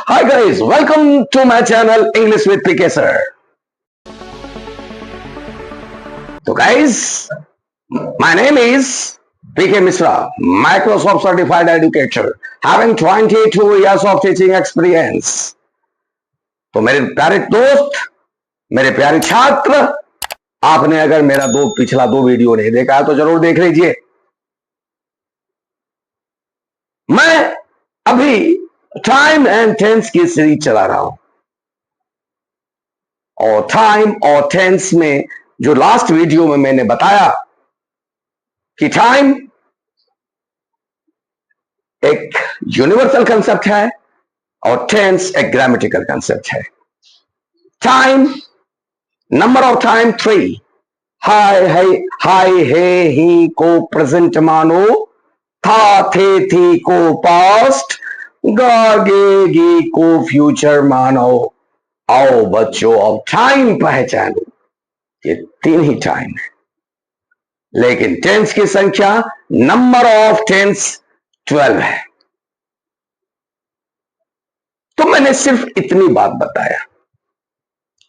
Hi guys, welcome to my channel English with PK sir. So guys, my name is PK Misra, Microsoft Certified Educator, having 22 years of teaching experience. तो मेरे प्यारे दोस्त, मेरे प्यारे छात्र, आपने अगर मेरा पिछला दो वीडियो नहीं देखा है तो जरूर देख लीजिए। मैं अभी टाइम एंड टेंस की सीरीज चला रहा हूं और टाइम और टेंस में जो लास्ट वीडियो में मैंने बताया कि टाइम एक यूनिवर्सल कंसेप्ट है और टेंस एक ग्रामेटिकल कंसेप्ट है। टाइम, नंबर ऑफ टाइम 3, हाय हे ही को प्रेजेंट मानो, था थे थी को पास्ट, गा गे गी को फ्यूचर मानो। आओ बच्चों अब टाइम पहचानो। ये तीन ही टाइम है, लेकिन टेंस की संख्या, नंबर ऑफ टेंस 12 है। तो मैंने सिर्फ इतनी बात बताया,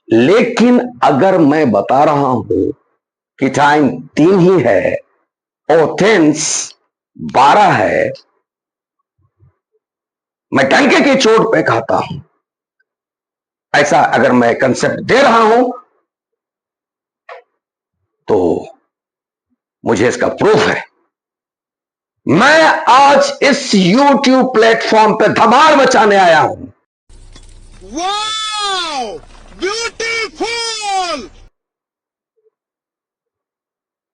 लेकिन अगर मैं बता रहा हूं कि टाइम 3 ही है और टेंस 12 है, मैं टंके की चोट पे खाता हूं। ऐसा अगर मैं कंसेप्ट दे रहा हूं तो मुझे इसका प्रूफ है। मैं आज इस YouTube प्लेटफॉर्म पे धमाल मचाने आया हूं। Wow, beautiful!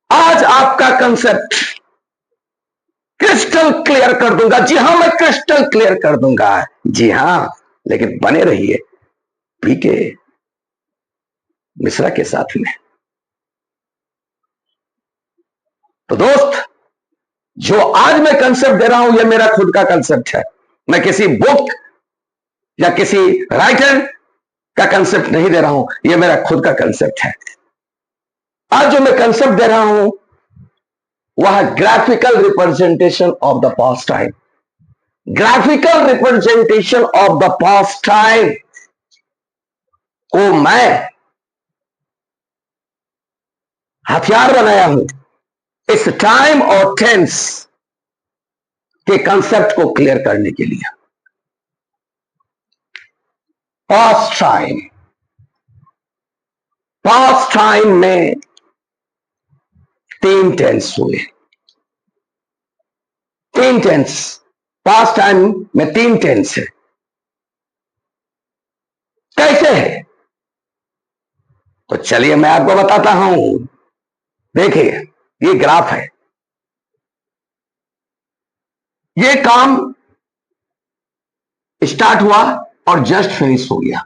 आज आपका कंसेप्ट क्रिस्टल क्लियर कर दूंगा। जी हां, मैं क्रिस्टल क्लियर कर दूंगा। जी हां, लेकिन बने रहिए पीके मिश्रा के साथ में। तो दोस्त, जो आज मैं कंसेप्ट दे रहा हूं यह मेरा खुद का कंसेप्ट है। मैं किसी बुक या किसी राइटर का कंसेप्ट नहीं दे रहा हूं, यह मेरा खुद का कंसेप्ट है। आज जो मैं कंसेप्ट दे रहा हूं वह graphical representation of the past time. Graphical representation of the past time को मैं हथियार बनाया हूं इस टाइम और टेंस के कंसेप्ट को क्लियर करने के लिए। पास्ट टाइम, पास्ट टाइम में 3 टेंस हुए। 3 टेंस, पास्ट टाइम में 3 टेंस है। कैसे है तो चलिए मैं आपको बताता हूं। देखिए, ये ग्राफ है, ये काम स्टार्ट हुआ और जस्ट फिनिश हो गया।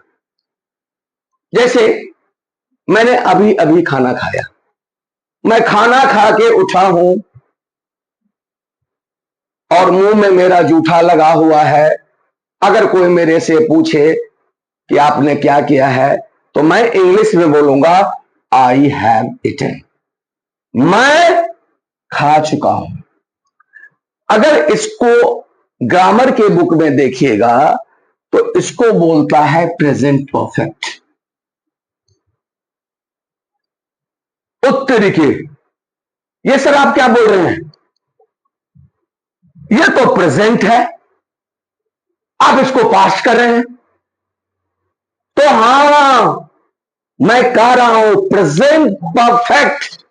जैसे मैंने अभी अभी खाना खाया, मैं खाना खा के उठा हूं और मुंह में मेरा जूठा लगा हुआ है। अगर कोई मेरे से पूछे कि आपने क्या किया है तो मैं इंग्लिश में बोलूंगा आई हैव ईटन, मैं खा चुका हूं। अगर इसको ग्रामर के बुक में देखिएगा तो इसको बोलता है प्रेजेंट परफेक्ट। उत्तरी के ये सर आप क्या बोल रहे हैं, ये तो प्रेजेंट है, आप इसको पास्ट कर रहे हैं। तो हां, मैं कह रहा हूं प्रेजेंट परफेक्ट।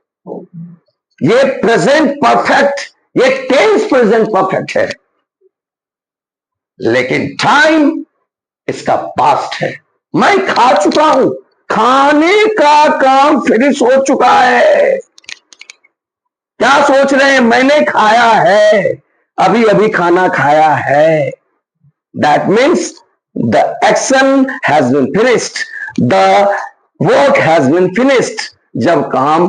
ये प्रेजेंट परफेक्ट, ये टेंस प्रेजेंट परफेक्ट है, लेकिन टाइम इसका पास्ट है। मैं खा चुका हूं, खाने का काम फिनिश हो चुका है। क्या सोच रहे हैं, मैंने खाया है, अभी अभी खाना खाया है। That means the action has been finished, the work has been finished. जब काम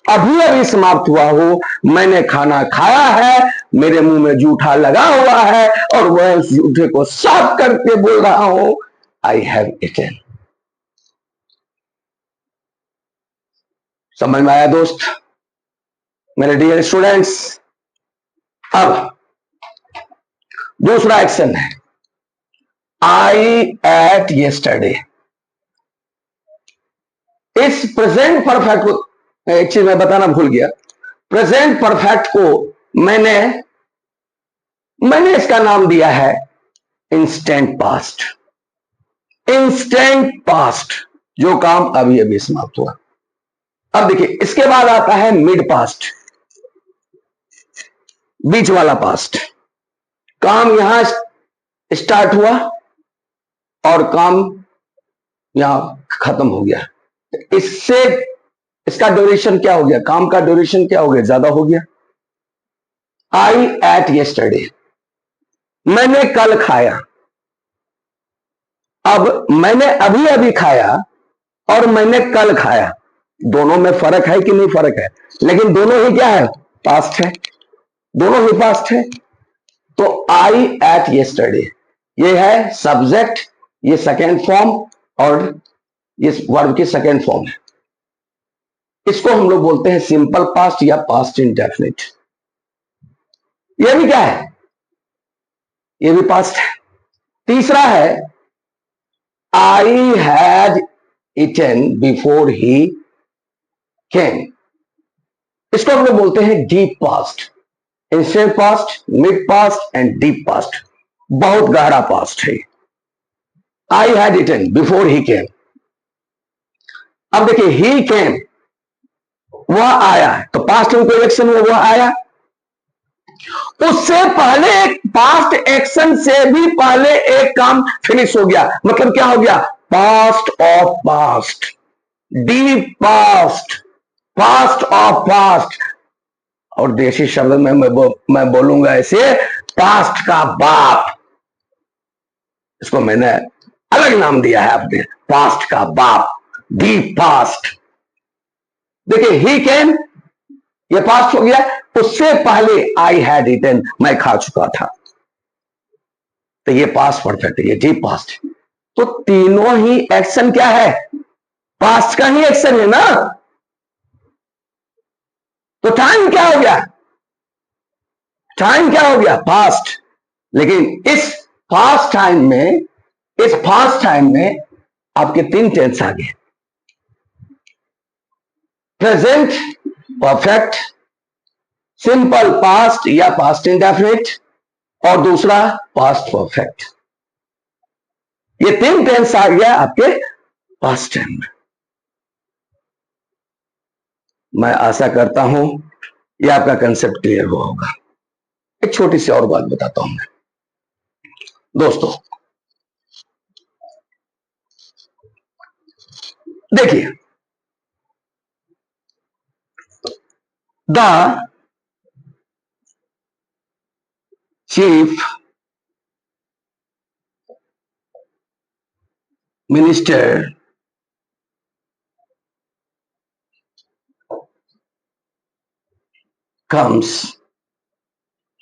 अभी अभी समाप्त हुआ हो, मैंने खाना खाया है, मेरे मुंह में जूठा लगा हुआ है और वह उस जूठे को साफ करके बोल रहा हूं आई हैव ईटन। समझ में आया दोस्त, मेरे डियर स्टूडेंट्स? अब दूसरा एक्शन है, आई एट yesterday। इस प्रेजेंट परफेक्ट को एक चीज मैं बताना भूल गया। प्रेजेंट परफेक्ट को मैंने मैंने इसका नाम दिया है इंस्टेंट पास्ट। इंस्टेंट पास्ट, जो काम अभी अभी समाप्त हुआ। अब देखिए, इसके बाद आता है मिड पास्ट, बीच वाला पास्ट। काम यहां स्टार्ट हुआ और काम यहां खत्म हो गया। इससे इसका ड्यूरेशन क्या हो गया? काम का ड्यूरेशन क्या हो गया? ज्यादा हो गया। आई एट yesterday, मैंने कल खाया। अब मैंने अभी अभी खाया और मैंने कल खाया, दोनों में फर्क है कि नहीं? फर्क है, लेकिन दोनों ही क्या है? पास्ट है। दोनों ही पास्ट है। तो आई एट yesterday ये है सब्जेक्ट, ये सेकेंड फॉर्म और ये वर्ब की सेकेंड फॉर्म है। इसको हम लोग बोलते हैं सिंपल पास्ट या पास्ट इंडेफिनिट। ये भी क्या है? ये भी पास्ट है। तीसरा है I had eaten before he came. इसको हम लोग बोलते हैं deep past, instant past, mid past and deep past. बहुत गहरा पास्ट है। I had eaten before he came. अब देखिए, ही केम, वह आया, तो पास्ट में कोई एक्शन हुआ, वह आया। उससे पहले एक पास्ट एक्शन से भी पहले एक काम फिनिश हो गया। मतलब क्या हो गया? Past of past, deep past, past of past. और देसी शब्द में मैं बोलूंगा ऐसे, पास्ट का बाप। इसको मैंने अलग नाम दिया है अपने, पास्ट का बाप, डीप पास्ट। देखिए, ही कैन, ये पास्ट हो गया। उससे पहले आई हैड इटन, मैं खा चुका था, तो ये पास्ट परफेक्ट है, ये डीप पास्ट है। तो तीनों ही एक्शन क्या है? पास्ट का ही एक्शन है ना। तो टाइम क्या हो गया? टाइम क्या हो गया? पास्ट। लेकिन इस पास्ट टाइम में, इस पास्ट टाइम में आपके तीन टेंस आ गए, प्रेजेंट परफेक्ट, सिंपल पास्ट या पास्ट इंडेफिनिट, और दूसरा पास्ट परफेक्ट। ये तीन टेंस आ गया आपके पास्ट टाइम में। मैं आशा करता हूं ये आपका कंसेप्ट क्लियर हुआ होगा। एक छोटी सी और बात बताता हूं मैं दोस्तों। देखिए, the chief minister comes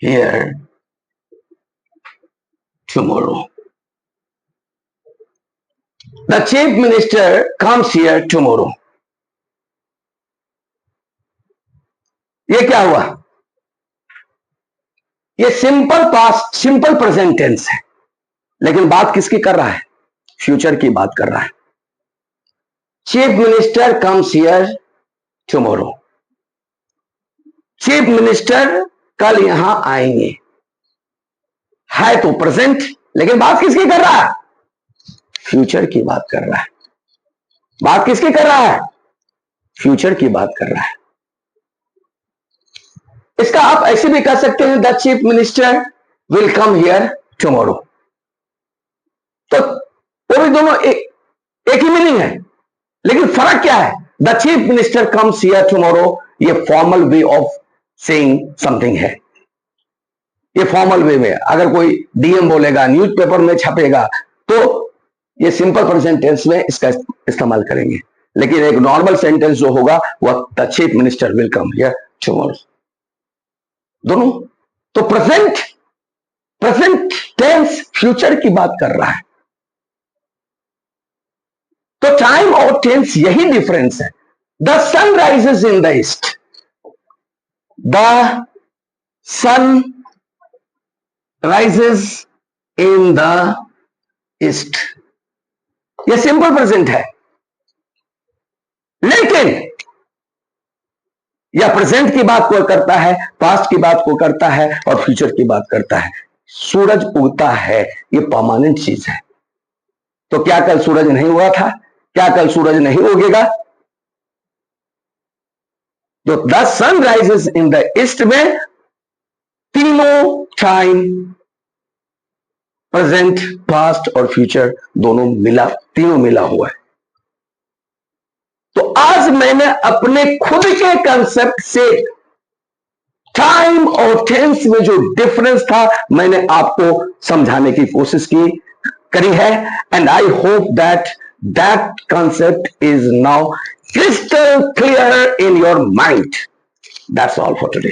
here tomorrow. The chief minister comes here tomorrow. ये क्या हुआ? ये simple past, simple present tense है, लेकिन बात किसकी कर रहा है? फ्यूचर की बात कर रहा है। Chief minister comes here tomorrow. Chief minister कल यहां आएंगे, है तो प्रेजेंट, लेकिन बात किसकी कर रहा है? फ्यूचर की बात कर रहा है। बात किसकी कर रहा है? फ्यूचर की बात कर रहा है। इसका आप ऐसे भी कह सकते हैं, the chief minister will come here tomorrow. तो वो भी दोनों एक ही मीनिंग है, लेकिन फर्क क्या है? The chief minister comes here tomorrow, ये formal way of saying something है। ये फॉर्मल वे में अगर कोई डीएम बोलेगा, न्यूज़पेपर में छपेगा, तो ये सिंपल प्रेजेंट टेंस में इसका इस्तेमाल करेंगे। लेकिन एक नॉर्मल सेंटेंस जो होगा वह the chief minister will come here tomorrow. दोनों तो प्रेजेंट टेंस फ्यूचर की बात कर रहा है। तो टाइम और टेंस यही डिफरेंस है। The sun rises in the east, the sun rises in the east, ये सिंपल प्रेजेंट है, लेकिन यह प्रेजेंट की बात को करता है, पास्ट की बात को करता है और फ्यूचर की बात करता है। सूरज उगता है, ये परमानेंट चीज है। तो क्या कल सूरज नहीं हुआ था? क्या कल सूरज नहीं उगेगा? तो the sun rises in the east में तीनों टाइम, प्रेजेंट, पास्ट और फ्यूचर दोनों मिला, तीनों मिला हुआ है। तो आज मैंने अपने खुद के कंसेप्ट से टाइम और टेंस में जो डिफरेंस था मैंने आपको समझाने की कोशिश करी है, and I hope that that concept is now crystal clear in your mind. That's all for today.